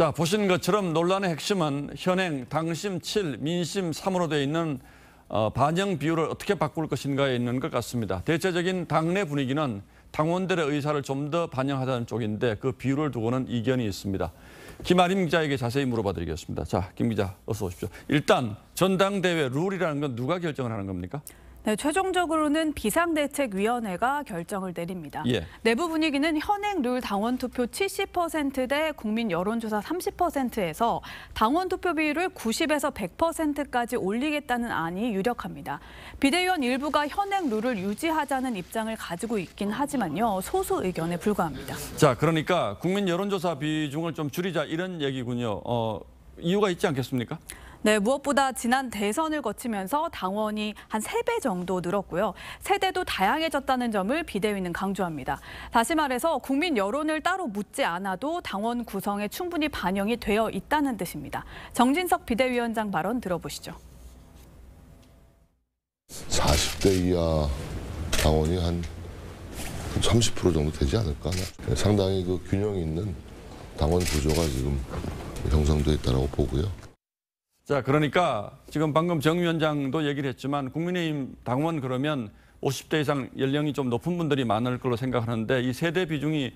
자, 보시는 것처럼 논란의 핵심은 현행 당심 7, 민심 3으로 되어 있는 반영 비율을 어떻게 바꿀 것인가에 있는 것 같습니다. 대체적인 당내 분위기는 당원들의 의사를 좀 더 반영하자는 쪽인데 그 비율을 두고는 이견이 있습니다. 김아림 기자에게 자세히 물어봐 드리겠습니다. 자, 김 기자 어서 오십시오. 일단 전당대회 룰이라는 건 누가 결정을 하는 겁니까? 네, 최종적으로는 비상대책위원회가 결정을 내립니다. 예. 내부 분위기는 현행 룰 당원 투표 70%대 국민 여론조사 30%에서 당원 투표 비율을 90에서 100%까지 올리겠다는 안이 유력합니다. 비대위원 일부가 현행 룰을 유지하자는 입장을 가지고 있긴 하지만요. 소수 의견에 불과합니다. 자, 그러니까 국민 여론조사 비중을 좀 줄이자 이런 얘기군요. 이유가 있지 않겠습니까? 네, 무엇보다 지난 대선을 거치면서 당원이 한 3배 정도 늘었고요. 세대도 다양해졌다는 점을 비대위는 강조합니다. 다시 말해서 국민 여론을 따로 묻지 않아도 당원 구성에 충분히 반영이 되어 있다는 뜻입니다. 정진석 비대위원장 발언 들어보시죠. 40대 이하 당원이 한 30% 정도 되지 않을까. 상당히 그 균형 있는 당원 구조가 지금 형성되어 있다고 보고요. 자, 그러니까 지금 방금 정 위원장도 얘기를 했지만 국민의힘 당원 그러면 50대 이상 연령이 좀 높은 분들이 많을 걸로 생각하는데 이 세대 비중이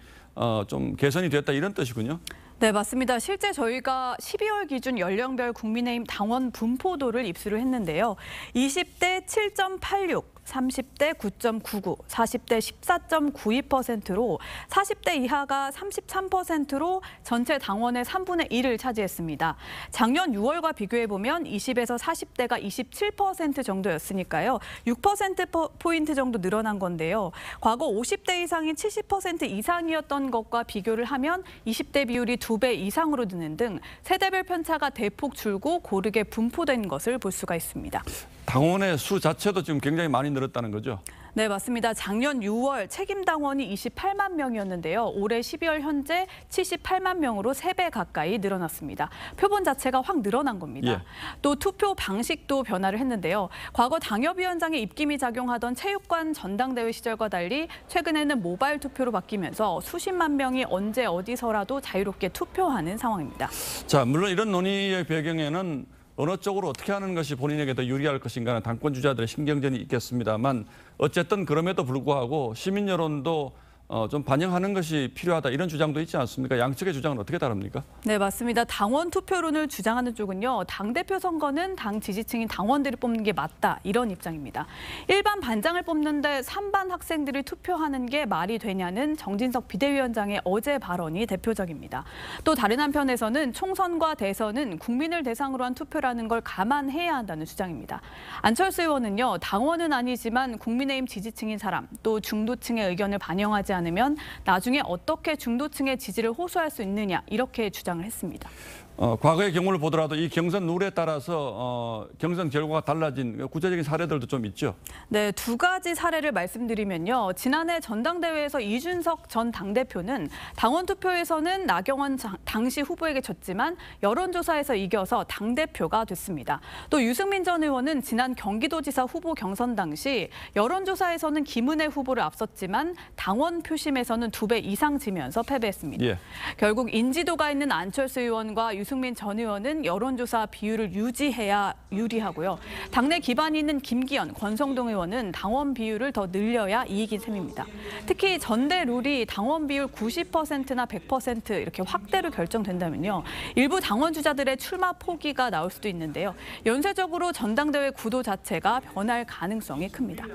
좀 개선이 됐다 이런 뜻이군요. 네, 맞습니다. 실제 저희가 12월 기준 연령별 국민의힘 당원 분포도를 입수를 했는데요. 20대 7.86, 30대 9.99, 40대 14.92%로 40대 이하가 33%로 전체 당원의 3분의 1을 차지했습니다. 작년 6월과 비교해보면 20에서 40대가 27% 정도였으니까요. 6%포인트 정도 늘어난 건데요. 과거 50대 이상이 70% 이상이었던 것과 비교를 하면 20대 비율이 2배 이상으로 드는 등 세대별 편차가 대폭 줄고 고르게 분포된 것을 볼 수가 있습니다. 당원의 수 자체도 지금 굉장히 많이 늘었다는 거죠? 네, 맞습니다. 작년 6월 책임 당원이 28만 명이었는데요. 올해 12월 현재 78만 명으로 3배 가까이 늘어났습니다. 표본 자체가 확 늘어난 겁니다. 예. 또 투표 방식도 변화를 했는데요. 과거 당협위원장의 입김이 작용하던 체육관 전당대회 시절과 달리 최근에는 모바일 투표로 바뀌면서 수십만 명이 언제 어디서라도 자유롭게 투표하는 상황입니다. 자, 물론 이런 논의의 배경에는 어느 쪽으로 어떻게 하는 것이 본인에게 더 유리할 것인가는 당권 주자들의 신경전이 있겠습니다만 어쨌든 그럼에도 불구하고 시민 여론도 좀 반영하는 것이 필요하다 이런 주장도 있지 않습니까? 양측의 주장은 어떻게 다릅니까? 네, 맞습니다. 당원 투표론을 주장하는 쪽은요. 당대표 선거는 당 지지층인 당원들이 뽑는 게 맞다 이런 입장입니다. 일반 반장을 뽑는데 3반 학생들이 투표하는 게 말이 되냐는 정진석 비대위원장의 어제 발언이 대표적입니다. 또 다른 한편에서는 총선과 대선은 국민을 대상으로 한 투표라는 걸 감안해야 한다는 주장입니다. 안철수 의원은요. 당원은 아니지만 국민의힘 지지층인 사람 또 중도층의 의견을 반영하지 않으면 나중에 어떻게 중도층의 지지를 호소할 수 있느냐 이렇게 주장을 했습니다. 과거의 경우를 보더라도 이 경선 룰에 따라서 경선 결과가 달라진 구체적인 사례들도 좀 있죠? 네, 2가지 사례를 말씀드리면요. 지난해 전당대회에서 이준석 전 당대표는 당원 투표에서는 나경원 당시 후보에게 졌지만 여론조사에서 이겨서 당대표가 됐습니다. 또 유승민 전 의원은 지난 경기도지사 후보 경선 당시 여론조사에서는 김은혜 후보를 앞섰지만 당원 표심에서는 2배 이상 지면서 패배했습니다. 예. 결국 인지도가 있는 안철수 의원과 유승민 전 의원은 여론조사 비율을 유지해야 유리하고요. 당내 기반이 있는 김기현, 권성동 의원은 당원 비율을 더 늘려야 이익인 셈입니다. 특히 전대 룰이 당원 비율 90%나 100% 이렇게 확대로 결정된다면요. 일부 당원 주자들의 출마 포기가 나올 수도 있는데요. 연쇄적으로 전당대회 구도 자체가 변할 가능성이 큽니다.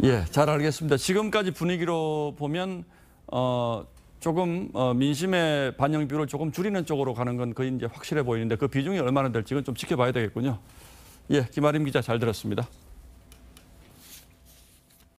예, 잘 알겠습니다. 지금까지 분위기로 보면 조금 민심의 반영 비율을 조금 줄이는 쪽으로 가는 건 거의 이제 확실해 보이는데 그 비중이 얼마나 될지는 좀 지켜봐야 되겠군요. 예, 김아림 기자 잘 들었습니다.